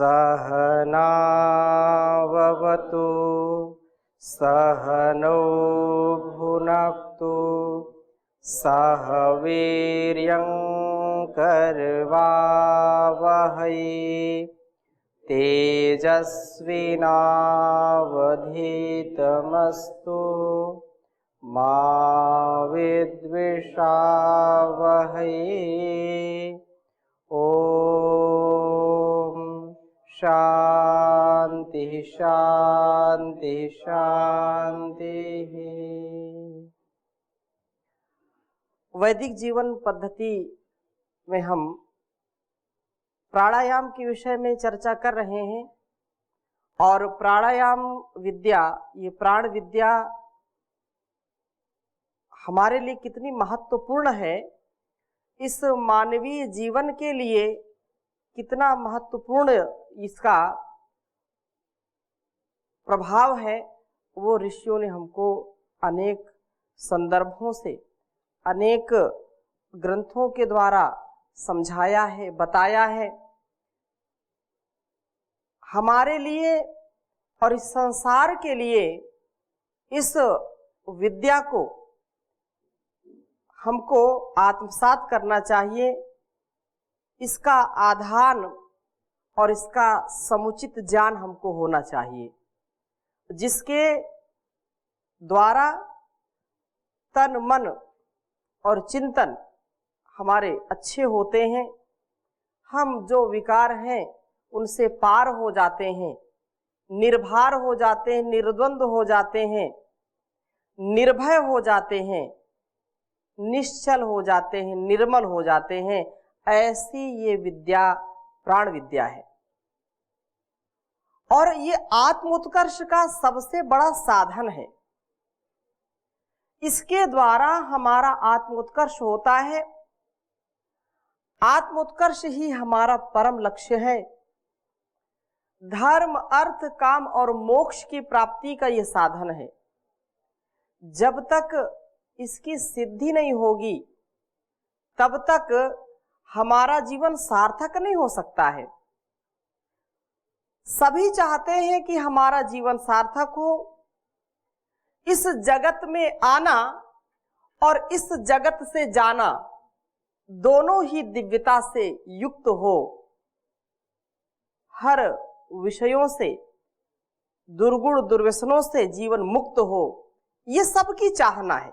सहनाववतु सहनौ भुनक्तु सह वीर्यं करवावहै तेजस्विनावधीतमस्तु मा विद्विषावहै। ओम शांति शांति शांति। वैदिक जीवन पद्धति में हम प्राणायाम के विषय में चर्चा कर रहे हैं और प्राणायाम विद्या, ये प्राण विद्या हमारे लिए कितनी महत्वपूर्ण है, इस मानवीय जीवन के लिए कितना महत्वपूर्ण इसका प्रभाव है, वो ऋषियों ने हमको अनेक संदर्भों से, अनेक ग्रंथों के द्वारा समझाया है, बताया है। हमारे लिए और इस संसार के लिए इस विद्या को हमको आत्मसात करना चाहिए। इसका आधान और इसका समुचित ज्ञान हमको होना चाहिए, जिसके द्वारा तन मन और चिंतन हमारे अच्छे होते हैं। हम जो विकार हैं उनसे पार हो जाते हैं, निर्भर हो जाते हैं, निर्द्वंद हो जाते हैं, निर्भय हो जाते हैं, निश्चल हो जाते हैं, निर्मल हो जाते हैं। ऐसी ये विद्या प्राण विद्या है और ये आत्म उत्कर्ष का सबसे बड़ा साधन है। इसके द्वारा हमारा आत्म उत्कर्ष होता है। आत्म उत्कर्ष ही हमारा परम लक्ष्य है। धर्म, अर्थ, काम और मोक्ष की प्राप्ति का यह साधन है। जब तक इसकी सिद्धि नहीं होगी तब तक हमारा जीवन सार्थक नहीं हो सकता है। सभी चाहते हैं कि हमारा जीवन सार्थक हो, इस जगत में आना और इस जगत से जाना दोनों ही दिव्यता से युक्त हो, हर विषयों से, दुर्गुण दुर्व्यसनों से जीवन मुक्त हो। ये सबकी चाहना है,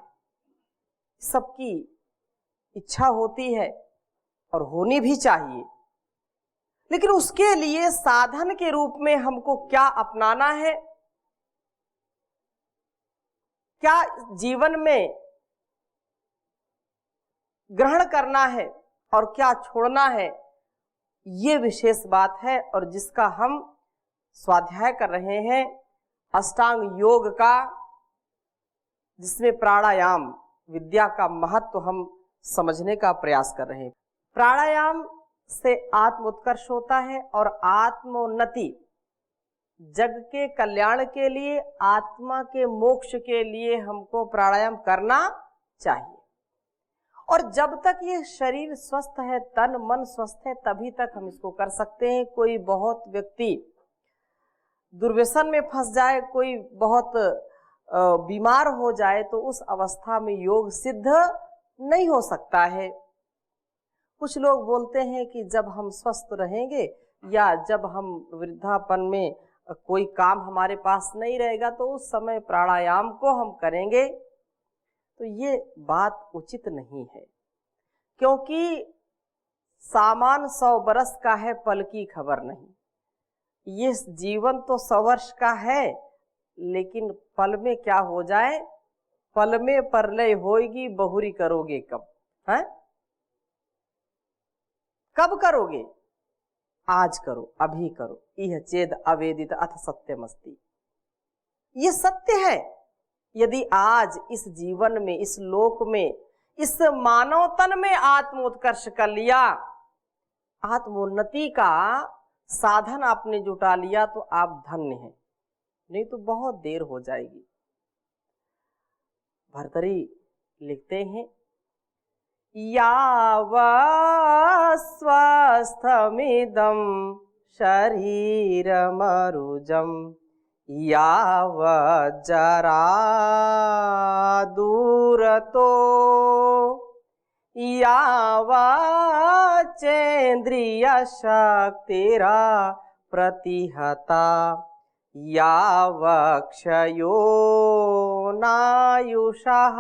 सबकी इच्छा होती है और होनी भी चाहिए। लेकिन उसके लिए साधन के रूप में हमको क्या अपनाना है, क्या जीवन में ग्रहण करना है और क्या छोड़ना है, ये विशेष बात है। और जिसका हम स्वाध्याय कर रहे हैं अष्टांग योग का, जिसमें प्राणायाम विद्या का महत्व हम समझने का प्रयास कर रहे हैं। प्राणायाम से आत्म उत्कर्ष होता है और आत्मोन्नति, जग के कल्याण के लिए, आत्मा के मोक्ष के लिए हमको प्राणायाम करना चाहिए। और जब तक ये शरीर स्वस्थ है, तन मन स्वस्थ है, तभी तक हम इसको कर सकते हैं। कोई बहुत व्यक्ति दुर्व्यसन में फंस जाए, कोई बहुत बीमार हो जाए तो उस अवस्था में योग सिद्ध नहीं हो सकता है। कुछ लोग बोलते हैं कि जब हम स्वस्थ रहेंगे या जब हम वृद्धापन में कोई काम हमारे पास नहीं रहेगा तो उस समय प्राणायाम को हम करेंगे, तो ये बात उचित नहीं है। क्योंकि सामान 100 बरस का है, पल की खबर नहीं। ये जीवन तो 100 वर्ष का है, लेकिन पल में क्या हो जाए, पल में परलय होएगी, बहुरी करोगे कब है? कब करोगे? आज करो, अभी करो। यह चेद अवेदित अथ सत्यमस्ति, ये सत्य है। यदि आज इस जीवन में, इस लोक में, इस मानव तन में आत्म उत्कर्ष कर लिया, आत्मोन्नति का साधन आपने जुटा लिया, तो आप धन्य हैं। नहीं तो बहुत देर हो जाएगी। भर्तरी लिखते हैं, यावत् स्वस्थमिदं शरीर मरुजम यावज्जरा दूरतो यावच्चेन्द्रिय शक्तिरा प्रतिहता यावक्षयो नायुषः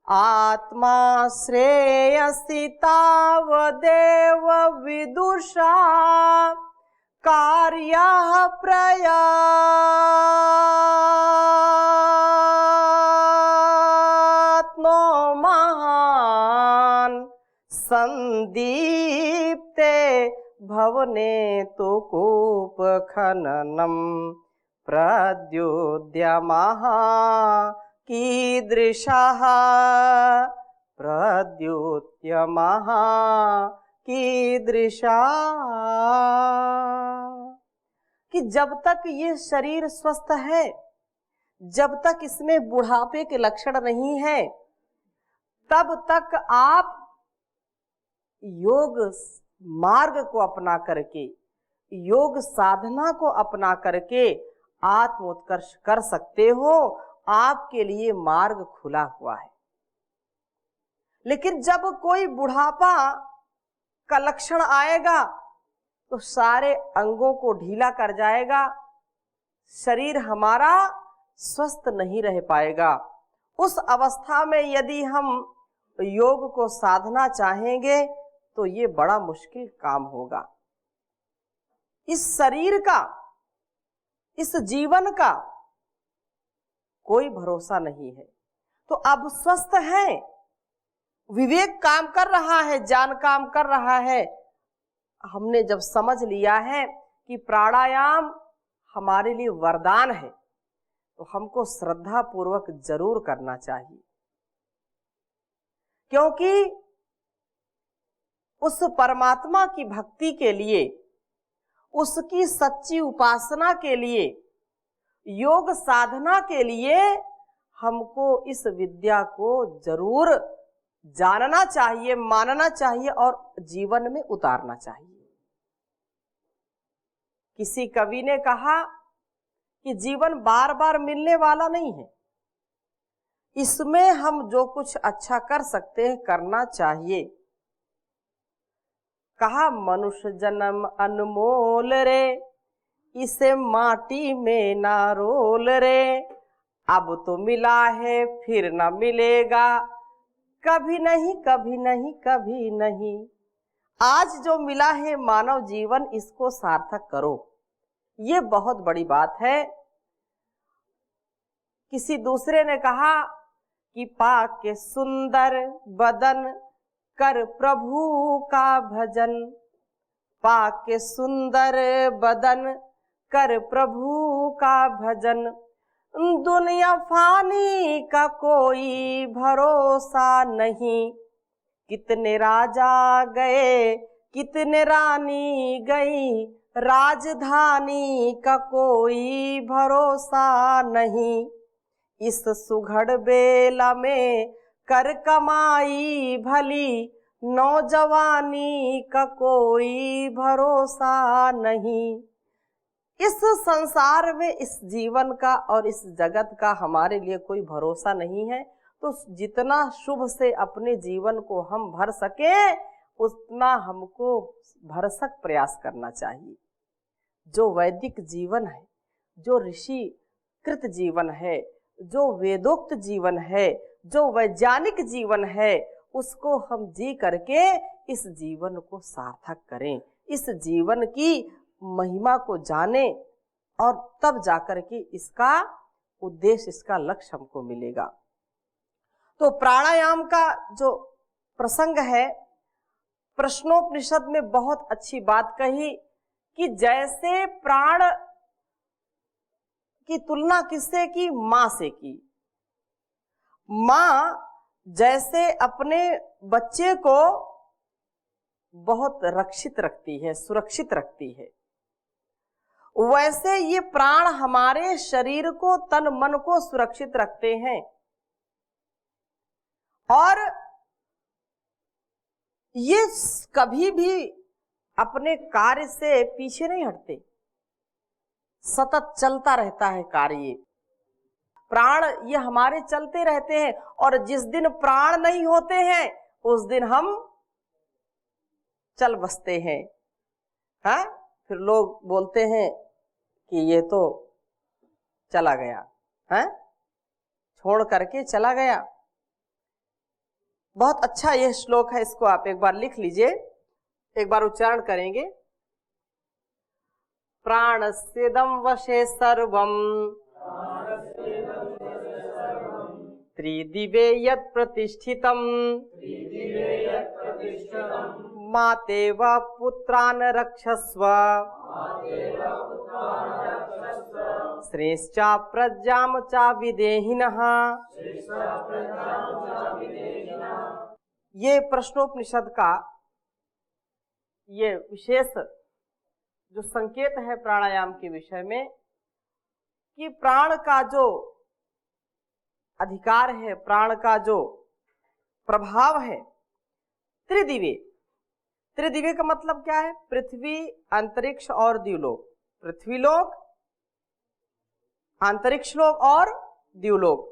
आत्मा श्रेयसि तावदेव विदुषा कार्यः प्रयत्नो महान् संदीप्ते भवने तो कूप खननम प्रद्योद्यमः कीदृशः प्रद्योद्यमः कीदृशा। कि जब तक ये शरीर स्वस्थ है, जब तक इसमें बुढ़ापे के लक्षण नहीं है, तब तक आप योग मार्ग को अपना करके, योग साधना को अपना करके आत्म उत्कर्ष कर सकते हो। आपके लिए मार्ग खुला हुआ है। लेकिन जब कोई बुढ़ापा का लक्षण आएगा तो सारे अंगों को ढीला कर जाएगा, शरीर हमारा स्वस्थ नहीं रह पाएगा। उस अवस्था में यदि हम योग को साधना चाहेंगे तो ये बड़ा मुश्किल काम होगा। इस शरीर का, इस जीवन का कोई भरोसा नहीं है। तो अब स्वस्थ है, विवेक काम कर रहा है, ज्ञान काम कर रहा है। हमने जब समझ लिया है कि प्राणायाम हमारे लिए वरदान है, तो हमको श्रद्धा पूर्वक जरूर करना चाहिए। क्योंकि उस परमात्मा की भक्ति के लिए, उसकी सच्ची उपासना के लिए, योग साधना के लिए हमको इस विद्या को जरूर जानना चाहिए, मानना चाहिए और जीवन में उतारना चाहिए। किसी कवि ने कहा कि जीवन बार बार मिलने वाला नहीं है, इसमें हम जो कुछ अच्छा कर सकते हैं करना चाहिए। कहा मनुष्य जन्म अनमोल रे, इसे माटी में ना रोल रे। अब तो मिला है फिर ना मिलेगा, कभी नहीं कभी नहीं कभी नहीं। आज जो मिला है मानव जीवन, इसको सार्थक करो, ये बहुत बड़ी बात है। किसी दूसरे ने कहा कि पाक के सुंदर बदन कर प्रभु का भजन, पाक के सुंदर बदन कर प्रभु का भजन। दुनिया फानी का कोई भरोसा नहीं, कितने राजा गए कितने रानी गई, राजधानी का कोई भरोसा नहीं। इस सुघड़ बेला में कर कमाई भली, नौजवानी का कोई भरोसा नहीं। इस संसार में, इस जीवन का और इस जगत का हमारे लिए कोई भरोसा नहीं है। तो जितना शुभ से अपने जीवन को हम भर सके, उतना हमको भरसक प्रयास करना चाहिए। जो वैदिक जीवन है, जो ऋषि कृत जीवन है, जो वेदोक्त जीवन है, जो वैज्ञानिक जीवन है, उसको हम जी करके इस जीवन को सार्थक करें, इस जीवन की महिमा को जाने, और तब जाकर के इसका उद्देश्य, इसका लक्ष्य हमको मिलेगा। तो प्राणायाम का जो प्रसंग है, प्रश्नोपनिषद में बहुत अच्छी बात कही कि जैसे प्राण की तुलना किससे की? माँ से की। माँ जैसे अपने बच्चे को बहुत रक्षित रखती है, सुरक्षित रखती है, वैसे ये प्राण हमारे शरीर को, तन मन को सुरक्षित रखते हैं। और ये कभी भी अपने कार्य से पीछे नहीं हटते, सतत चलता रहता है कार्य। प्राण ये हमारे चलते रहते हैं, और जिस दिन प्राण नहीं होते हैं उस दिन हम चल बसते हैं। हाँ, फिर लोग बोलते हैं कि ये तो चला गया, है छोड़ करके चला गया। बहुत अच्छा यह श्लोक है, इसको आप एक बार लिख लीजिए, एक बार उच्चारण करेंगे। प्राणस्येदं वशे सर्वं त्रिदिवे यत् प्रतिष्ठितं मातेव पुत्रान् रक्षस्व श्रेष्ठा प्रज्ञां च विदेहिनः। ये प्रश्नोपनिषद का ये विशेष जो संकेत है प्राणायाम के विषय में, कि प्राण का जो अधिकार है, प्राण का जो प्रभाव है, त्रिदिव्य। त्रिदिव्य का मतलब क्या है? पृथ्वी, अंतरिक्ष और द्युलोक। पृथ्वीलोक, अंतरिक्ष लोक और द्युलोक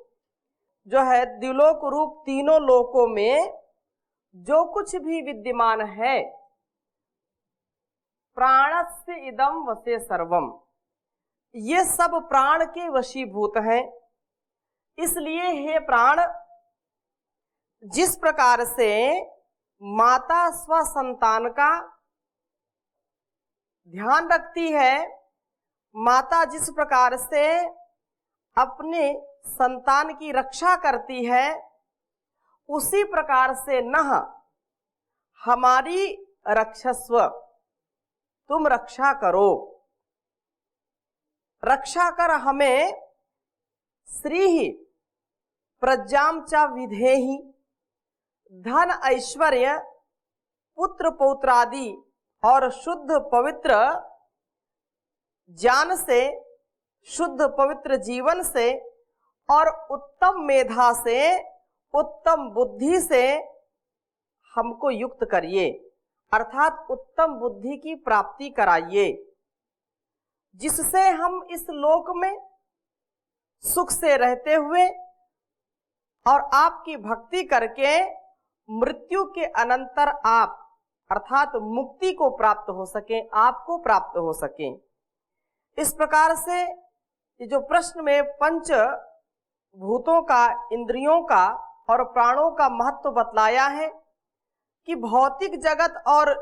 जो है, द्युलोक रूप तीनों लोकों में जो कुछ भी विद्यमान है, प्राणस्य इदं वशे सर्वम, ये सब प्राण के वशीभूत हैं। इसलिए हे प्राण, जिस प्रकार से माता स्वसंतान का ध्यान रखती है, माता जिस प्रकार से अपने संतान की रक्षा करती है, उसी प्रकार से नः हमारी रक्षस्व, तुम रक्षा करो, रक्षा कर हमें श्री प्रज्ञां च विधेहि, धन ऐश्वर्य पुत्र पौत्रादि और शुद्ध पवित्र ज्ञान से, शुद्ध पवित्र जीवन से और उत्तम मेधा से, उत्तम बुद्धि से हमको युक्त करिए, अर्थात उत्तम बुद्धि की प्राप्ति कराइए, जिससे हम इस लोक में सुख से रहते हुए और आपकी भक्ति करके मृत्यु के अनंतर आप अर्थात मुक्ति को प्राप्त हो सके, आपको प्राप्त हो सके। इस प्रकार से ये जो प्रश्न में पंच भूतों का, इंद्रियों का और प्राणों का महत्व बतलाया है, कि भौतिक जगत और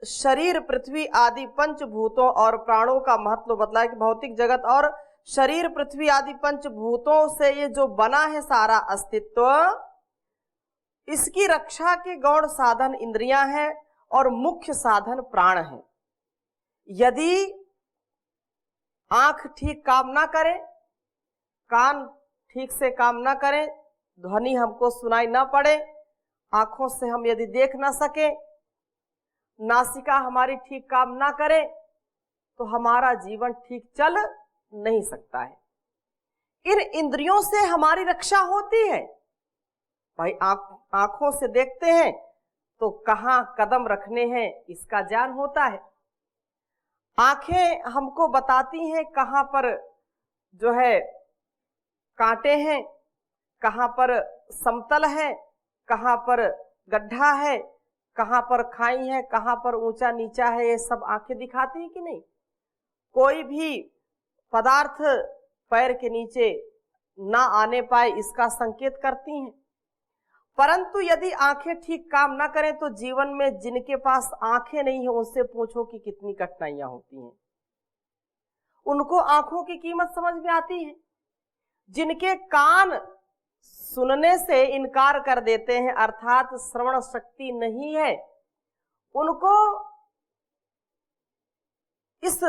शरीर, पृथ्वी आदि पंचभूतों और प्राणों का महत्व बतलाया, कि भौतिक जगत और शरीर, पृथ्वी आदि पंचभूतों से ये जो बना है सारा अस्तित्व, इसकी रक्षा के गौण साधन इंद्रियां हैं और मुख्य साधन प्राण है। यदि आंख ठीक काम ना करे, कान ठीक से काम ना करें, ध्वनि हमको सुनाई ना पड़े, आंखों से हम यदि देख ना सके, नासिका हमारी ठीक काम ना करे, तो हमारा जीवन ठीक चल नहीं सकता है। इन इंद्रियों से हमारी रक्षा होती है। भाई आंखों से देखते हैं तो कहाँ कदम रखने हैं इसका ज्ञान होता है। आंखें हमको बताती हैं कहाँ पर जो है कांटे हैं, कहाँ पर समतल है, कहाँ पर गड्ढा है, कहाँ पर खाई है, कहाँ पर ऊंचा नीचा है, ये सब आंखें दिखाती हैं कि नहीं। कोई भी पदार्थ पैर के नीचे ना आने पाए इसका संकेत करती हैं। परंतु यदि आंखें ठीक काम ना करें तो जीवन में जिनके पास आंखें नहीं है उनसे पूछो कि कितनी कठिनाइयां होती हैं। उनको आंखों की कीमत समझ में आती है। जिनके कान सुनने से इनकार कर देते हैं, अर्थात श्रवण शक्ति नहीं है, उनको इस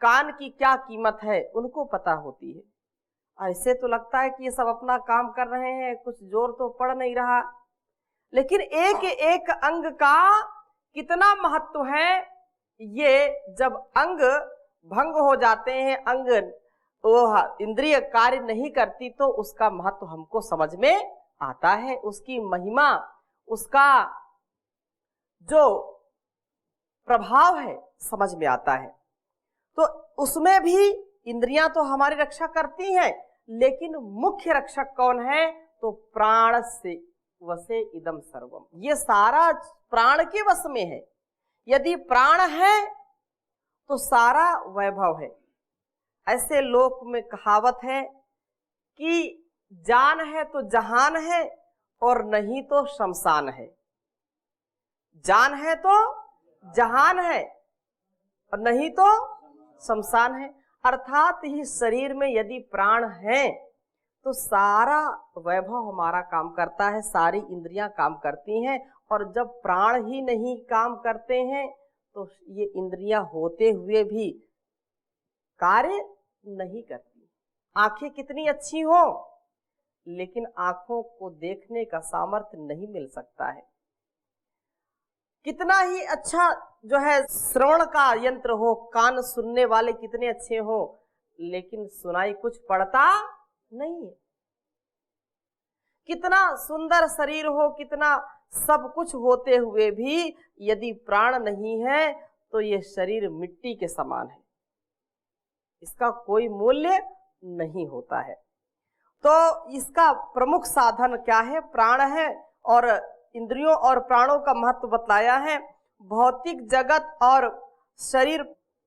कान की क्या कीमत है उनको पता होती है। ऐसे तो लगता है कि ये सब अपना काम कर रहे हैं, कुछ जोर तो पड़ नहीं रहा, लेकिन एक एक अंग का कितना महत्व है, ये जब अंग भंग हो जाते हैं, अंग वो इंद्रिय कार्य नहीं करती, तो उसका महत्व हमको समझ में आता है, उसकी महिमा, उसका जो प्रभाव है समझ में आता है। तो उसमें भी इंद्रियां तो हमारी रक्षा करती हैं, लेकिन मुख्य रक्षक कौन है? तो प्राण से वसे इदम सर्वम, ये सारा प्राण के वश में है। यदि प्राण है तो सारा वैभव है। ऐसे लोक में कहावत है कि जान है तो जहान है और नहीं तो शमशान है। जान है तो जहान है और नहीं तो शमशान है। अर्थात ही शरीर में यदि प्राण है तो सारा वैभव हमारा काम करता है, सारी इंद्रियां काम करती हैं। और जब प्राण ही नहीं काम करते हैं तो ये इंद्रियां होते हुए भी कार्य नहीं करती। आंखें कितनी अच्छी हो, लेकिन आंखों को देखने का सामर्थ्य नहीं मिल सकता है। कितना ही अच्छा जो है श्रवण का यंत्र हो, कान सुनने वाले कितने अच्छे हो, लेकिन सुनाई कुछ पड़ता नहीं है। कितना सुंदर शरीर हो, कितना सब कुछ होते हुए भी यदि प्राण नहीं है तो ये शरीर मिट्टी के समान है, इसका कोई मूल्य नहीं होता है। तो इसका प्रमुख साधन क्या है? प्राण है। और इंद्रियों और प्राणों का महत्व बतलाया है। भौतिक जगत और शरीर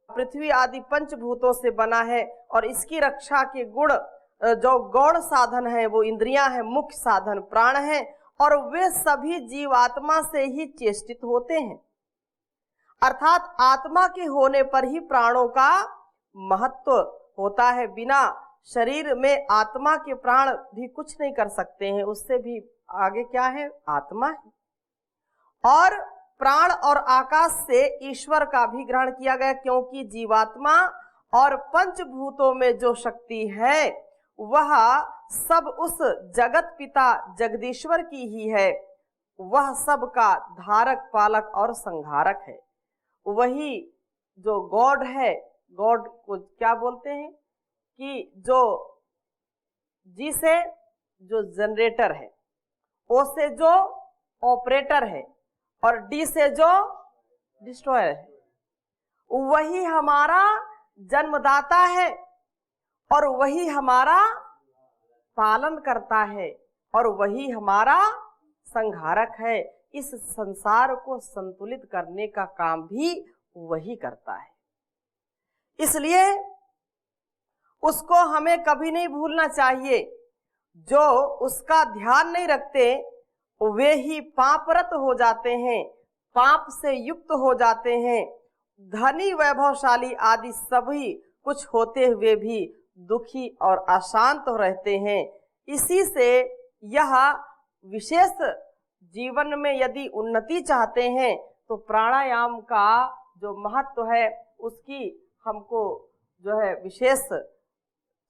पृथ्वी आदि पंचभूतों से बना है और इसकी रक्षा के गुण जो गौण साधन है वो इंद्रियां हैं, मुख्य साधन प्राण है। और वे सभी जीवात्मा से ही चेष्टित होते हैं, अर्थात आत्मा के होने पर ही प्राणों का महत्व होता है। बिना शरीर में आत्मा के प्राण भी कुछ नहीं कर सकते हैं, उससे भी आगे क्या है? आत्मा है। और प्राण और आकाश से ईश्वर का भी ग्रहण किया गया, क्योंकि जीवात्मा और पंचभूतों में जो शक्ति है वह सब उस जगत पिता जगदीश्वर की ही है। वह सब का धारक, पालक और संहारक है। वही जो गॉड है, गॉड को क्या बोलते हैं कि जो जी से जो जनरेटर है, ओ से जो ऑपरेटर है और डी से जो डिस्ट्रॉयर है, वही हमारा जन्मदाता है और वही हमारा पालन करता है और वही हमारा संहारक है। इस संसार को संतुलित करने का काम भी वही करता है। इसलिए उसको हमें कभी नहीं भूलना चाहिए। जो उसका ध्यान नहीं रखते वे ही पापरत हो जाते हैं, पाप से युक्त हो जाते हैं। धनी वैभवशाली आदि सभी कुछ होते हुए भी दुखी और अशांत रहते हैं। इसी से यह विशेष जीवन में यदि उन्नति चाहते हैं तो प्राणायाम का जो महत्व है उसकी हमको जो है विशेष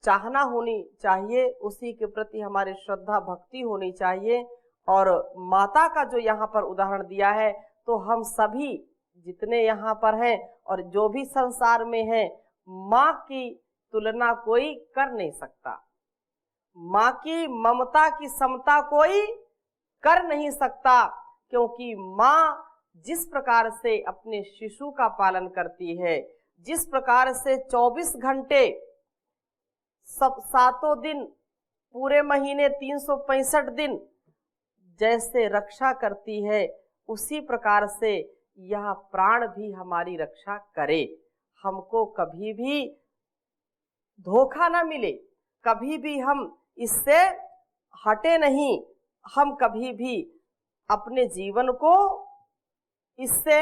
चाहना होनी चाहिए, उसी के प्रति हमारी श्रद्धा भक्ति होनी चाहिए। और माता का जो यहाँ पर उदाहरण दिया है, तो हम सभी जितने यहाँ पर हैं और जो भी संसार में हैं, माँ की तुलना कोई कर नहीं सकता। माँ की ममता की समता कोई कर नहीं सकता, क्योंकि माँ जिस प्रकार से अपने शिशु का पालन करती है, जिस प्रकार से 24 घंटे सब 7 दिन पूरे महीने 365 दिन जैसे रक्षा करती है, उसी प्रकार से यह प्राण भी हमारी रक्षा करे। हमको कभी भी धोखा ना मिले, कभी भी हम इससे हटे नहीं, हम कभी भी अपने जीवन को इससे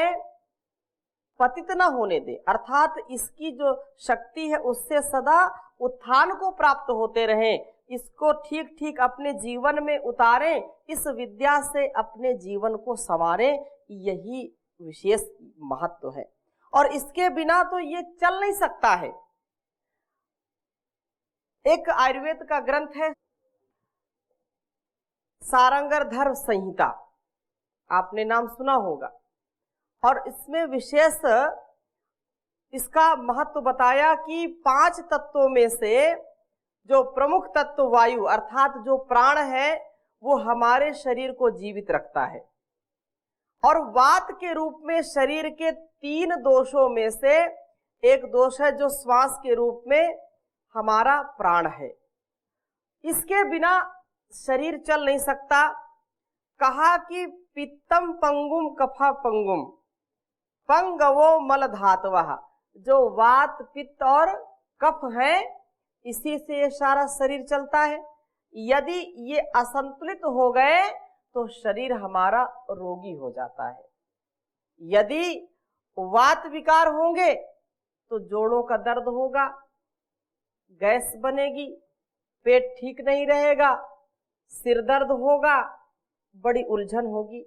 पतित न होने दे, अर्थात इसकी जो शक्ति है उससे सदा उत्थान को प्राप्त होते रहें। इसको ठीक ठीक अपने जीवन में उतारें, इस विद्या से अपने जीवन को संवारें, यही विशेष महत्व है। और इसके बिना तो ये चल नहीं सकता है। एक आयुर्वेद का ग्रंथ है सारंगधर संहिता, आपने नाम सुना होगा, और इसमें विशेष इसका महत्व बताया कि 5 तत्वों में से जो प्रमुख तत्व वायु अर्थात जो प्राण है वो हमारे शरीर को जीवित रखता है। और वात के रूप में शरीर के 3 दोषों में से एक दोष है जो श्वास के रूप में हमारा प्राण है। इसके बिना शरीर चल नहीं सकता। कहा कि पित्तम पंगुम कफा पंगुम पंगवो मल धातवः, जो वात पित्त और कफ है इसी से ये सारा शरीर चलता है। यदि ये असंतुलित हो गए तो शरीर हमारा रोगी हो जाता है। यदि वात विकार होंगे तो जोड़ों का दर्द होगा, गैस बनेगी, पेट ठीक नहीं रहेगा, सिर दर्द होगा, बड़ी उलझन होगी।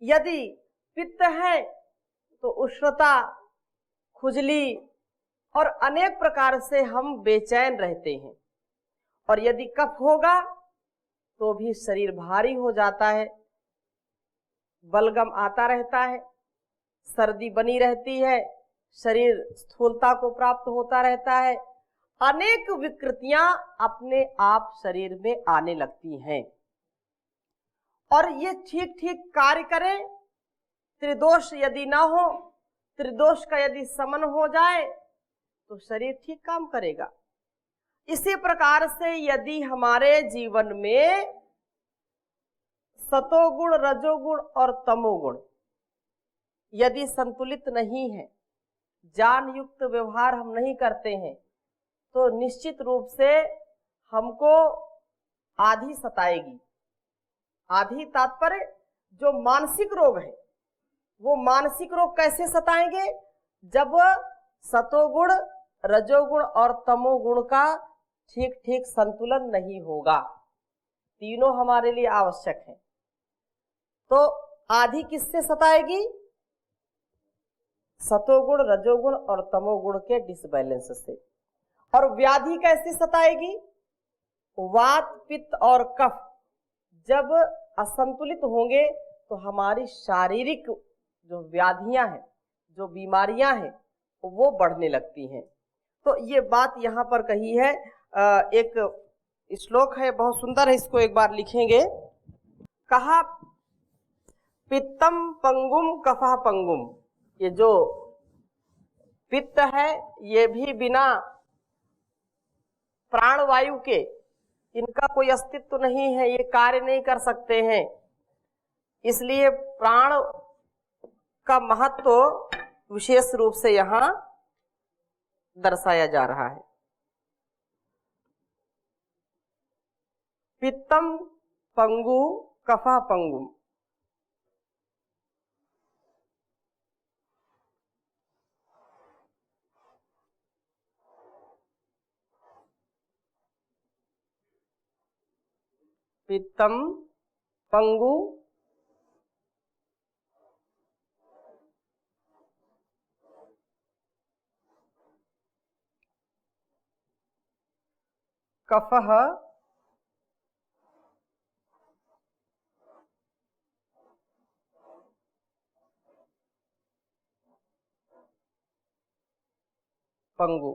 यदि पित्त है तो उष्णता, खुजली और अनेक प्रकार से हम बेचैन रहते हैं। और यदि कफ होगा तो भी शरीर भारी हो जाता है, बलगम आता रहता है, सर्दी बनी रहती है, शरीर स्थूलता को प्राप्त होता रहता है, अनेक विकृतियां अपने आप शरीर में आने लगती हैं। और ये ठीक ठीक कार्य करें, त्रिदोष यदि ना हो, त्रिदोष का यदि समन हो जाए तो शरीर ठीक काम करेगा। इसी प्रकार से यदि हमारे जीवन में सतोगुण, रजोगुण और तमोगुण यदि संतुलित नहीं है, ज्ञान युक्त व्यवहार हम नहीं करते हैं, तो निश्चित रूप से हमको आधी सताएगी। आधी तात्पर्य जो मानसिक रोग है, वो मानसिक रोग कैसे सताएंगे? जब सतोगुण, रजोगुण और तमोगुण का ठीक ठीक संतुलन नहीं होगा। तीनों हमारे लिए आवश्यक है। तो आधी किससे सताएगी? सतोगुण, रजोगुण और तमोगुण के डिसबैलेंस से। और व्याधि कैसे सताएगी? वात, पित्त और कफ जब असंतुलित होंगे तो हमारी शारीरिक जो व्याधियां हैं, जो बीमारियां हैं, वो बढ़ने लगती हैं। तो ये बात यहाँ पर कही है। एक श्लोक है, बहुत सुंदर है, इसको एक बार लिखेंगे। कहा पित्तम पंगुम कफः पंगुम, ये जो पित्त है ये भी बिना प्राणवायु के इनका कोई अस्तित्व नहीं है, ये कार्य नहीं कर सकते हैं। इसलिए प्राण का महत्व विशेष रूप से यहाँ दर्शाया जा रहा है। पित्तम पंगु कफः पंगुम, पित्तम पंगु कफः पंगु।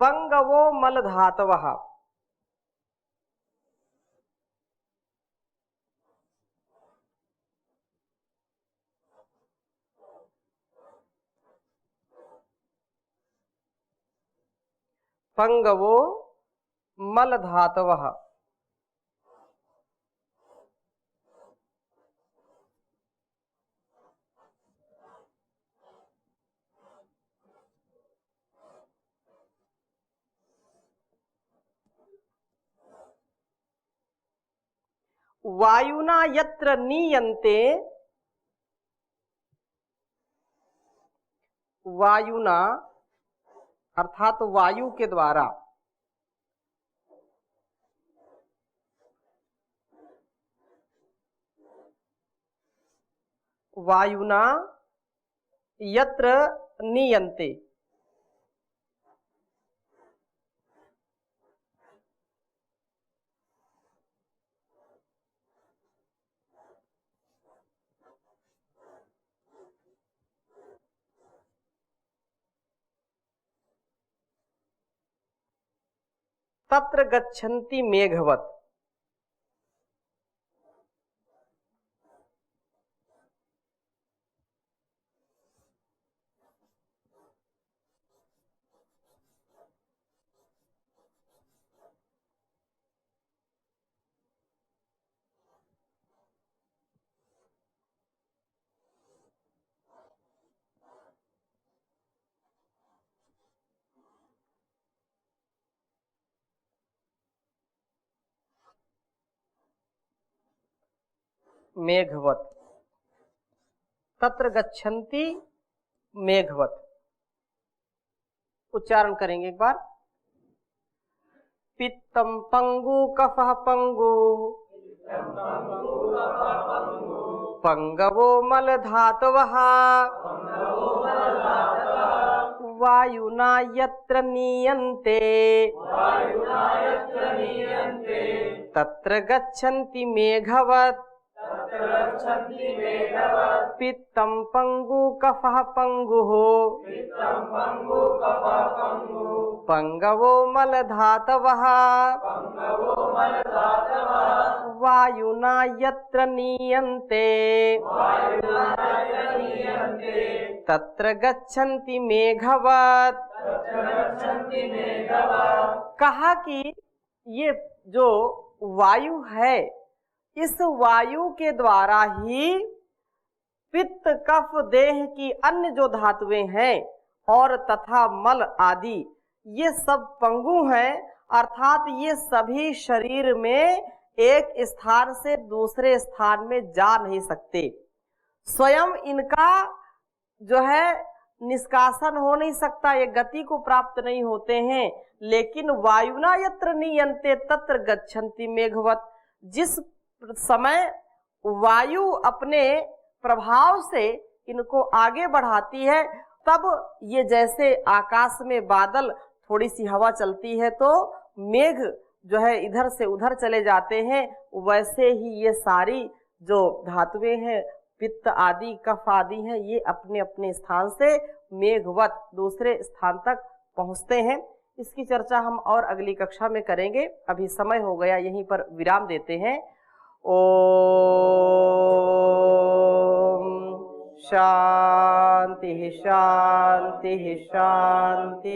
पंगवो मल धातवः, पंगवो मल धातवः, वायुना यत्र नीयन्ते, वायुना अर्थात वायु के द्वारा, वायुना यत्र नीयन्ते, तत्र गच्छन्ति मेघवत। मेघवत, तत्र गच्छन्ति मेघवत। उच्चारण करेंगे एक बार। पित्तम पंगु कफः पंगु, पंगवो मल धातवः, वायुना यत्र नीयन्ते, तत्र गच्छन्ति मेघवत्। पित्तम पंगु कफः पंगुः, पंगवो मल धातवः, वायुना यत्र नीयन्ते, तत्र गच्छन्ति मेघवत्। कहा कि ये जो वायु है, इस वायु के द्वारा ही पित्त कफ देह की अन्य जो धातुएं हैं और तथा मल आदि ये सब पंगु हैं, अर्थात ये सभी शरीर में एक स्थान से दूसरे स्थान में जा नहीं सकते। स्वयं इनका जो है निष्कासन हो नहीं सकता, ये गति को प्राप्त नहीं होते हैं। लेकिन वायुना यत्र नीयन्ते तत्र गच्छन्ति मेघवत। जिस समय वायु अपने प्रभाव से इनको आगे बढ़ाती है, तब ये जैसे आकाश में बादल, थोड़ी सी हवा चलती है तो मेघ जो है इधर से उधर चले जाते हैं, वैसे ही ये सारी जो धातुएं हैं, पित्त आदि कफ आदि हैं, ये अपने अपने स्थान से मेघवत दूसरे स्थान तक पहुंचते हैं। इसकी चर्चा हम और अगली कक्षा में करेंगे। अभी समय हो गया, यहीं पर विराम देते हैं। ओम शांति शांति शांति।